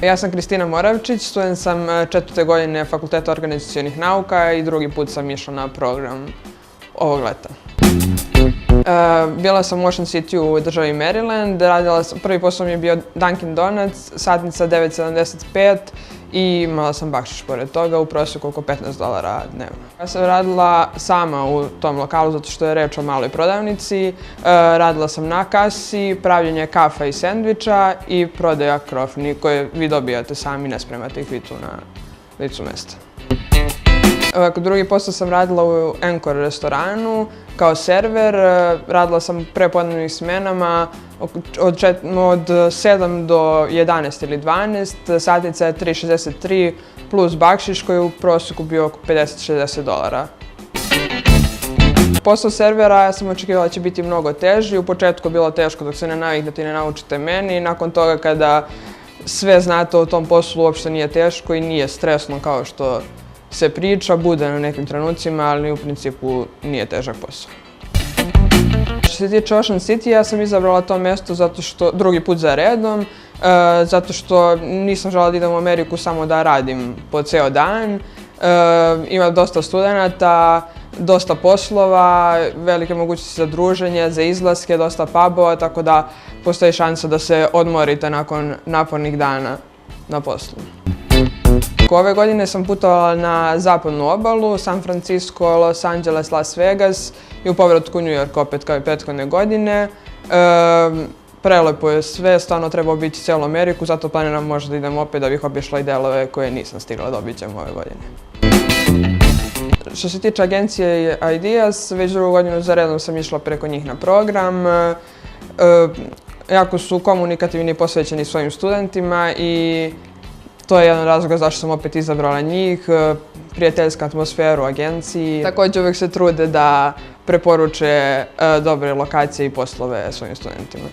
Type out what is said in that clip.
Ja sam Kristina Moravčić, student sam 4. godine Fakulteta organizacionih nauka i drugi put sam išla na program ovog leta. Bila sam u Ocean City u državi Maryland, prvi posao mi je bio Dunkin Donuts, satnica 9,75 i imala sam bakšiš pored toga, u prosjeku oko $15 dnevno. Ja sam radila sama u tom lokalu zato što je reč o maloj prodavnici, radila sam na kasi, pravljenje kafa i sendviča i prodaja krofni koje vi dobijate sami, ne spremate ih vi tu na licu mesta. Drugi posao sam radila u Encore restoranu kao server, radila sam prepodnevnim smenama od 7 do 11 ili 12, satnica je 3,63 plus bakšiš koji je u prosjeku bio oko $50-60. Posao servera ja sam očekivala da će biti mnogo teži, u početku je bilo teško dok se ne naviknete i ne naučite meni, nakon toga kada sve znate o tom poslu uopšte nije teško i nije stresno kao što se priča, bude na nekim trenucima, ali u principu nije težak posao. Što se tiče Ocean City, ja sam izabrala to mesto drugi put za redom, zato što nisam želela da idem u Ameriku samo da radim po ceo dan. Ima dosta studenata, dosta poslova, velike mogućnosti za druženje, za izlaske, dosta pubova, tako da postoji šansa da se odmorite nakon napornih dana na poslu. Ove godine sam putovala na zapadnu obalu, San Francisco, Los Angeles, Las Vegas i u povratku u New York opet kao i prethodne godine. Prelepo je sve, stvarno treba obići celu Ameriku, zato planiram možda da idem opet da bih obišla i delove koje nisam stigla da obiđem ove godine. Što se tiče agencije Ideas, već drugu godinu za redom sam išla preko njih na program. Jako su komunikativni i posvećeni svojim studentima i to je jedan razlog zašto sam opet izabrala njih, prijateljska atmosfera u agenciji. Također uvijek se trude da preporuče dobre lokacije i poslove svojim studentima.